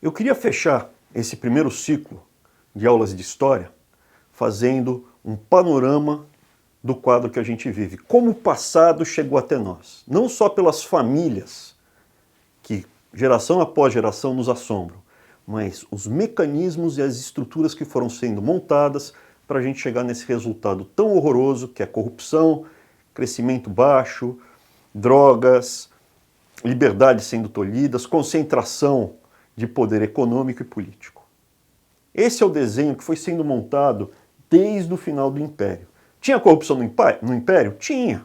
Eu queria fechar esse primeiro ciclo de aulas de história fazendo um panorama do quadro que a gente vive. Como o passado chegou até nós. Não só pelas famílias, que geração após geração nos assombram, mas os mecanismos e as estruturas que foram sendo montadas para a gente chegar nesse resultado tão horroroso que é corrupção, crescimento baixo, drogas, liberdades sendo tolhidas, concentração de poder econômico e político. Esse é o desenho que foi sendo montado desde o final do Império. Tinha corrupção no Império? Tinha.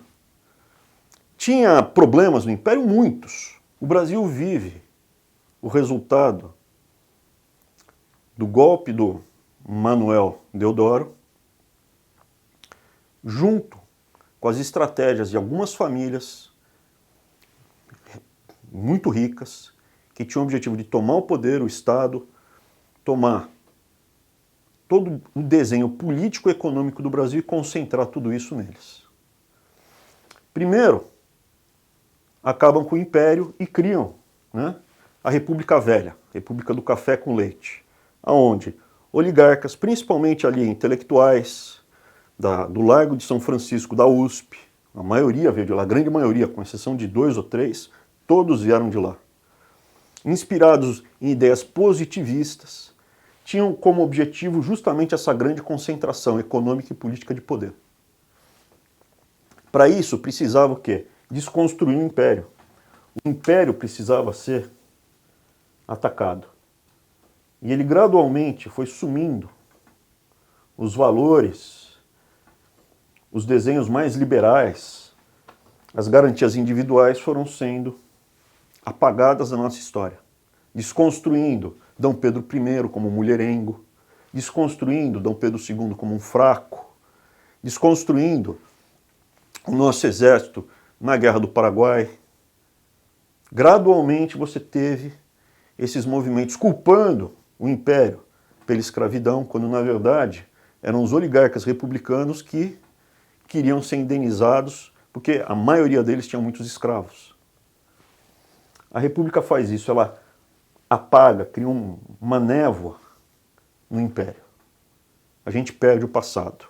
Tinha problemas no Império? Muitos. O Brasil vive o resultado do golpe do Manuel Deodoro, junto com as estratégias de algumas famílias muito ricas, que tinham o objetivo de tomar o poder, o Estado, tomar todo o desenho político e econômico do Brasil e concentrar tudo isso neles. Primeiro, acabam com o Império e criam, né, a República Velha, República do Café com Leite, onde oligarcas, principalmente ali intelectuais, do Largo de São Francisco, da USP, a maioria veio de lá, a grande maioria, com exceção de 2 ou 3, todos vieram de lá. Inspirados em ideias positivistas, tinham como objetivo justamente essa grande concentração econômica e política de poder. Para isso, precisava o quê? Desconstruir o Império. O Império precisava ser atacado. E ele gradualmente foi sumindo. Os valores, os desenhos mais liberais, as garantias individuais foram sendo apagadas da nossa história. Desconstruindo D. Pedro I como um mulherengo, desconstruindo D. Pedro II como um fraco, desconstruindo o nosso exército na Guerra do Paraguai. Gradualmente você teve esses movimentos culpando o Império pela escravidão, quando na verdade eram os oligarcas republicanos que queriam ser indenizados, porque a maioria deles tinha muitos escravos. A República faz isso, ela apaga, cria uma névoa no Império. A gente perde o passado.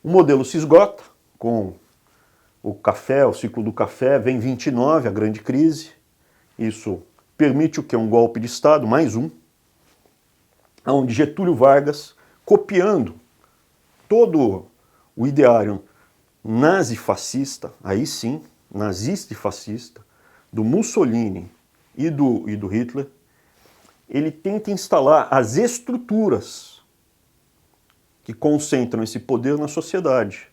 O modelo se esgota com o café, o ciclo do café, vem 29, a grande crise. Isso permite o que? Um golpe de Estado, mais um, onde Getúlio Vargas, copiando todo o ideário nazi-fascista, aí sim, nazista e fascista, do Mussolini e do Hitler, ele tenta instalar as estruturas que concentram esse poder na sociedade.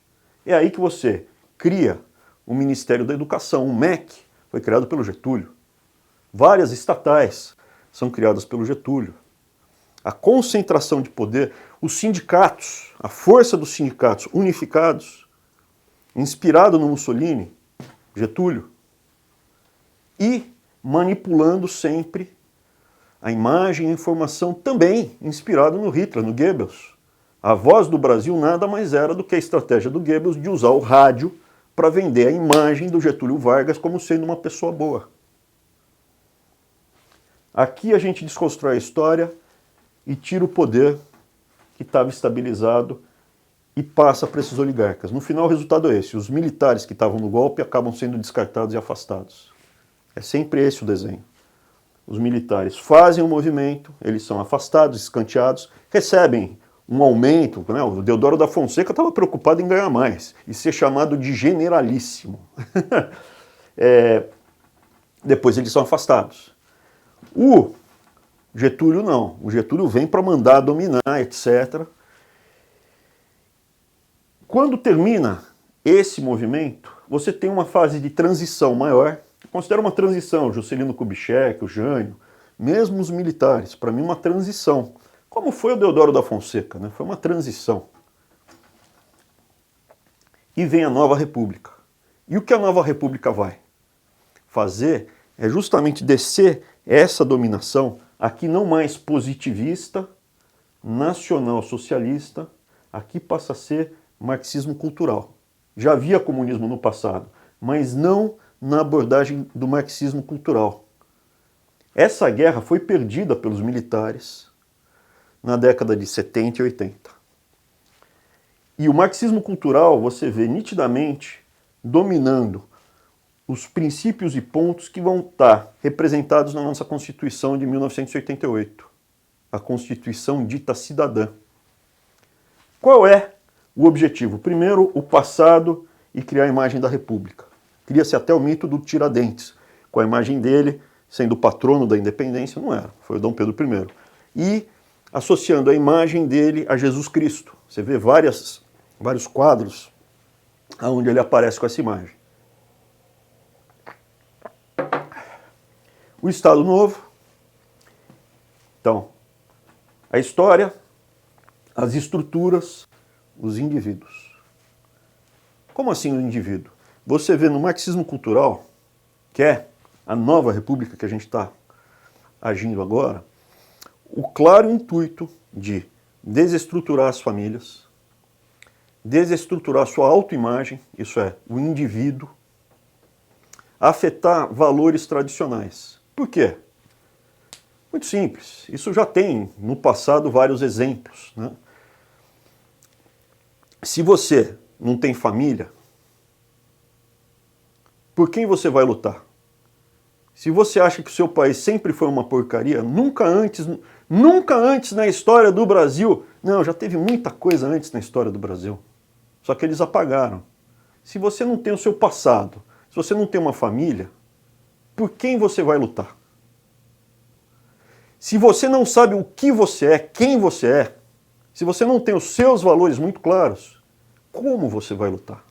É aí que você cria o Ministério da Educação, o MEC, foi criado pelo Getúlio. Várias estatais são criadas pelo Getúlio. A concentração de poder, os sindicatos, a força dos sindicatos unificados, inspirado no Mussolini, Getúlio, e manipulando sempre a imagem e a informação também inspirado no Hitler, no Goebbels. A Voz do Brasil nada mais era do que a estratégia do Goebbels de usar o rádio para vender a imagem do Getúlio Vargas como sendo uma pessoa boa. Aqui a gente desconstrói a história e tira o poder que estava estabilizado e passa para esses oligarcas. No final o resultado é esse, os militares que estavam no golpe acabam sendo descartados e afastados. É sempre esse o desenho. Os militares fazem o movimento, eles são afastados, escanteados, recebem um aumento, né? O Deodoro da Fonseca estava preocupado em ganhar mais e ser chamado de generalíssimo. Depois eles são afastados. O Getúlio não, o Getúlio vem para mandar, dominar, etc. Quando termina esse movimento, você tem uma fase de transição maior. Considero uma transição, Juscelino Kubitschek, o Jânio, mesmo os militares, para mim uma transição. Como foi o Deodoro da Fonseca, né? Foi uma transição. E vem a Nova República. E o que a Nova República vai fazer é justamente descer essa dominação, aqui não mais positivista, nacional-socialista, aqui passa a ser marxismo cultural. Já havia comunismo no passado, mas não na abordagem do marxismo cultural. Essa guerra foi perdida pelos militares na década de 70 e 80. E o marxismo cultural, você vê nitidamente dominando os princípios e pontos que vão estar representados na nossa Constituição de 1988, a Constituição dita cidadã. Qual é o objetivo? Primeiro, o passado e criar a imagem da República. Cria-se até o mito do Tiradentes, com a imagem dele sendo o patrono da independência, não era, foi o Dom Pedro I. E associando a imagem dele a Jesus Cristo. Você vê vários quadros onde ele aparece com essa imagem. O Estado Novo. Então, a história, as estruturas, os indivíduos. Como assim o indivíduo? Você vê no marxismo cultural, que é a nova república que a gente está agindo agora, o claro intuito de desestruturar as famílias, desestruturar a sua autoimagem, isso é, o indivíduo, afetar valores tradicionais. Por quê? Muito simples. Isso já tem no passado vários exemplos, né? Se você não tem família, por quem você vai lutar? Se você acha que o seu país sempre foi uma porcaria, nunca antes na história do Brasil, não, já teve muita coisa antes na história do Brasil, só que eles apagaram. Se você não tem o seu passado, se você não tem uma família, por quem você vai lutar? Se você não sabe o que você é, quem você é, se você não tem os seus valores muito claros, como você vai lutar?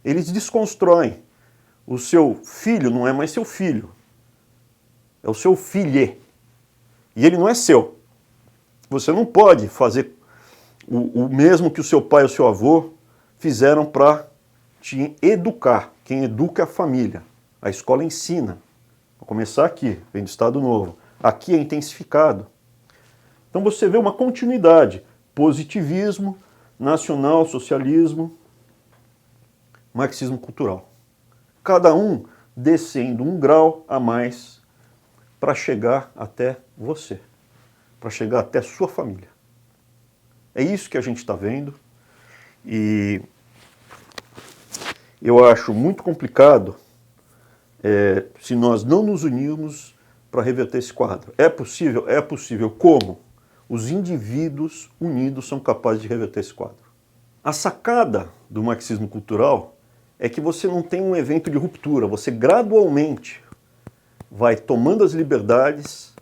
Eles desconstroem. O seu filho não é mais seu filho. É o seu filhê. E ele não é seu. Você não pode fazer o mesmo que o seu pai ou o seu avô fizeram para te educar. Quem educa é a família. A escola ensina. Vou começar aqui, vem do Estado Novo. Aqui é intensificado. Então você vê uma continuidade. Positivismo, nacional-socialismo, marxismo cultural. Cada um descendo um grau a mais para chegar até você, para chegar até sua família. É isso que a gente está vendo e eu acho muito complicado se nós não nos unirmos para reverter esse quadro. É possível? É possível. Como? Os indivíduos unidos são capazes de reverter esse quadro. A sacada do marxismo cultural é que você não tem um evento de ruptura, você gradualmente vai tomando as liberdades,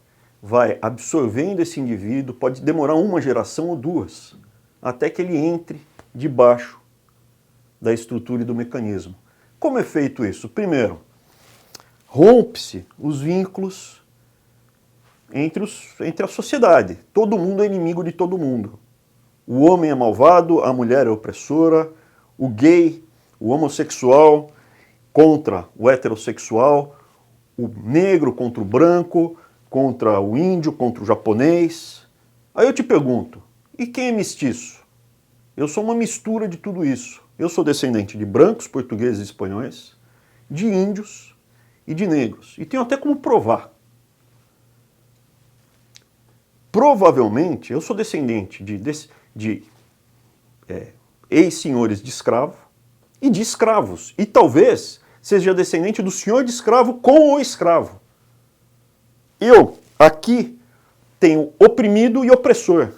vai absorvendo esse indivíduo, pode demorar uma geração ou duas, até que ele entre debaixo da estrutura e do mecanismo. Como é feito isso? Primeiro, rompe-se os vínculos entre a sociedade. Todo mundo é inimigo de todo mundo. O homem é malvado, a mulher é opressora, o gay, o homossexual contra o heterossexual, o negro contra o branco, contra o índio, contra o japonês. Aí eu te pergunto, e quem é mestiço? Eu sou uma mistura de tudo isso. Eu sou descendente de brancos, portugueses e espanhóis, de índios e de negros. E tenho até como provar. Provavelmente eu sou descendente de ex-senhores de escravo, e de escravos. E talvez seja descendente do senhor de escravo com o escravo. Eu, aqui, tenho oprimido e opressor.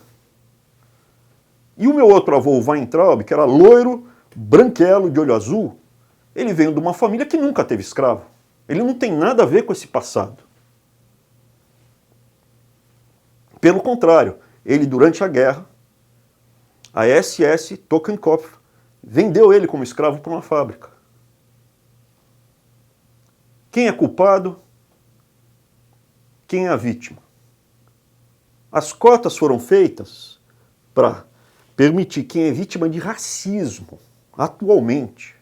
E o meu outro avô, o Weintraub, que era loiro, branquelo, de olho azul, ele veio de uma família que nunca teve escravo. Ele não tem nada a ver com esse passado. Pelo contrário, ele, durante a guerra, a SS Totenkopf vendeu ele como escravo para uma fábrica. Quem é culpado? Quem é a vítima? As cotas foram feitas para permitir quem é vítima de racismo, atualmente,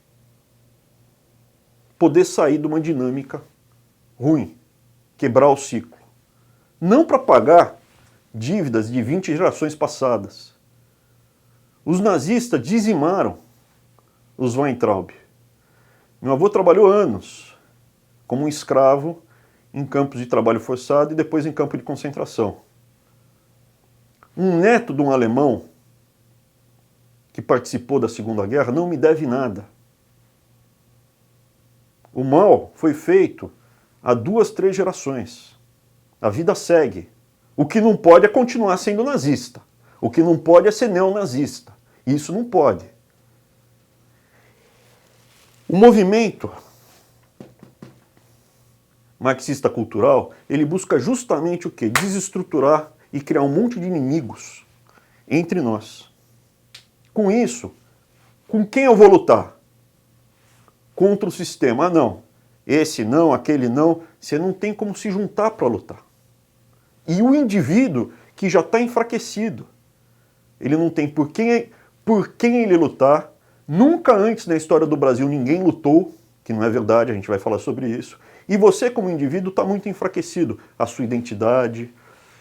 poder sair de uma dinâmica ruim, quebrar o ciclo. Não para pagar dívidas de 20 gerações passadas. Os nazistas dizimaram os Weintraub. Meu avô trabalhou anos como um escravo em campos de trabalho forçado e depois em campo de concentração. Um neto de um alemão que participou da Segunda Guerra não me deve nada. O mal foi feito há 2, 3 gerações. A vida segue. O que não pode é continuar sendo nazista. O que não pode é ser neonazista. Isso não pode. O movimento marxista cultural, ele busca justamente o quê? Desestruturar e criar um monte de inimigos entre nós. Com isso, com quem eu vou lutar? Contra o sistema. Ah, não. Esse não, aquele não. Você não tem como se juntar para lutar. E o indivíduo que já está enfraquecido, ele não tem por quem ele lutar. Nunca antes na história do Brasil ninguém lutou, que não é verdade, a gente vai falar sobre isso. E você como indivíduo está muito enfraquecido. A sua identidade,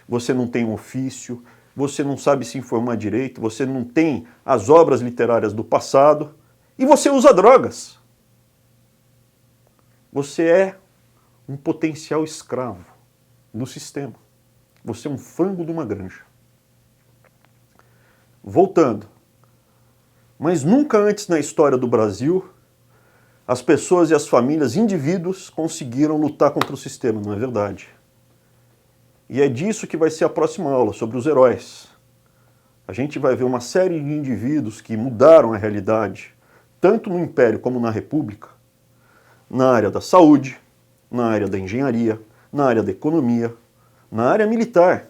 você não tem um ofício, você não sabe se informar direito, você não tem as obras literárias do passado e você usa drogas. Você é um potencial escravo do sistema. Você é um frango de uma granja. Voltando. Mas nunca antes na história do Brasil as pessoas e as famílias, indivíduos, conseguiram lutar contra o sistema, não é verdade? E é disso que vai ser a próxima aula, sobre os heróis. A gente vai ver uma série de indivíduos que mudaram a realidade, tanto no Império como na República, na área da saúde, na área da engenharia, na área da economia, na área militar.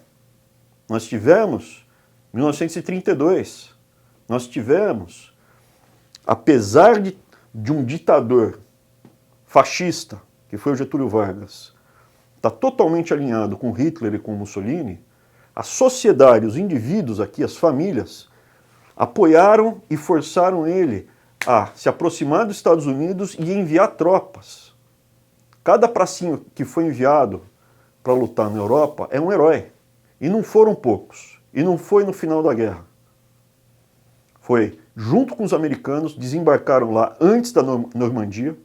Nós tivemos, em 1932, nós tivemos, apesar de um ditador fascista, que foi o Getúlio Vargas, está totalmente alinhado com Hitler e com Mussolini, a sociedade, os indivíduos aqui, as famílias, apoiaram e forçaram ele a se aproximar dos Estados Unidos e enviar tropas. Cada pracinho que foi enviado para lutar na Europa é um herói. E não foram poucos. E não foi no final da guerra. Foi junto com os americanos, desembarcaram lá antes da Normandia,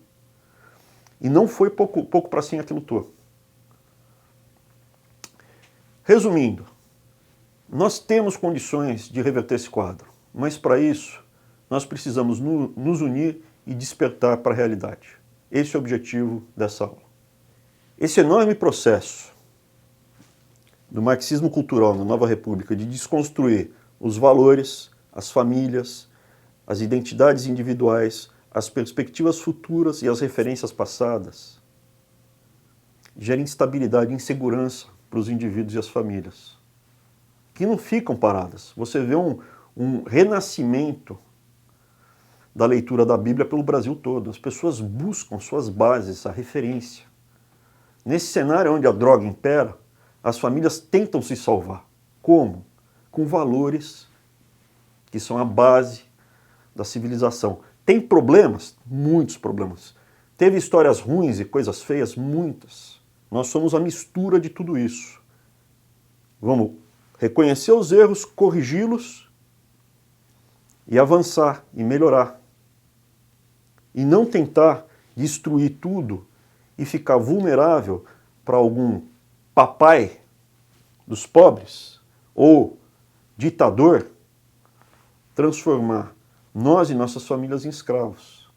e não foi pouco pracinha que lutou. Resumindo, nós temos condições de reverter esse quadro, mas para isso nós precisamos nos unir e despertar para a realidade. Esse é o objetivo dessa aula. Esse enorme processo do marxismo cultural na Nova República de desconstruir os valores, as famílias, as identidades individuais, as perspectivas futuras e as referências passadas, gera instabilidade e insegurança para os indivíduos e as famílias, que não ficam paradas. Você vê um renascimento da leitura da Bíblia pelo Brasil todo. As pessoas buscam suas bases, a referência. Nesse cenário onde a droga impera, as famílias tentam se salvar. Como? Com valores que são a base da civilização. Tem problemas? Muitos problemas. Teve histórias ruins e coisas feias? Muitas. Nós somos a mistura de tudo isso. Vamos reconhecer os erros, corrigi-los e avançar e melhorar. E não tentar destruir tudo e ficar vulnerável para algum papai dos pobres ou ditador transformar nós e nossas famílias em escravos.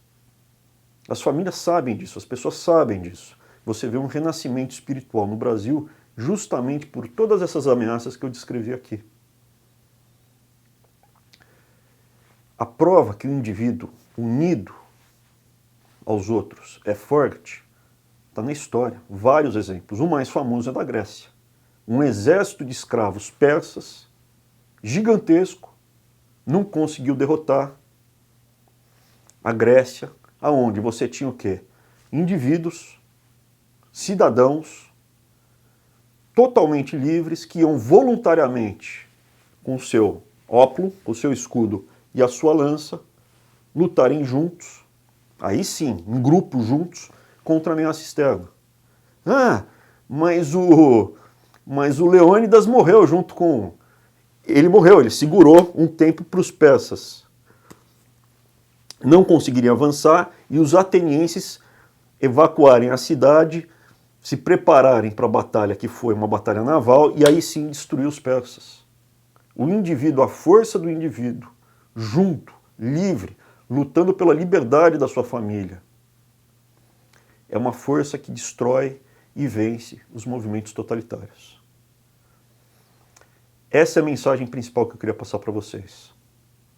As famílias sabem disso, as pessoas sabem disso. Você vê um renascimento espiritual no Brasil justamente por todas essas ameaças que eu descrevi aqui. A prova que o indivíduo unido aos outros é forte está na história. Vários exemplos. O mais famoso é da Grécia. Um exército de escravos persas, gigantesco, não conseguiu derrotar a Grécia, aonde você tinha o quê? Indivíduos, cidadãos, totalmente livres, que iam voluntariamente, com o seu óculo, o seu escudo e a sua lança, lutarem juntos, aí sim, em grupo juntos, contra a ameaça externa. Ah, mas o Leônidas morreu junto com... Ele morreu, ele segurou um tempo para os persas. Não conseguiriam avançar e os atenienses evacuarem a cidade se prepararem para a batalha que foi uma batalha naval e aí sim destruir os persas. O indivíduo, a força do indivíduo, junto, livre, lutando pela liberdade da sua família, é uma força que destrói e vence os movimentos totalitários. Essa é a mensagem principal que eu queria passar para vocês.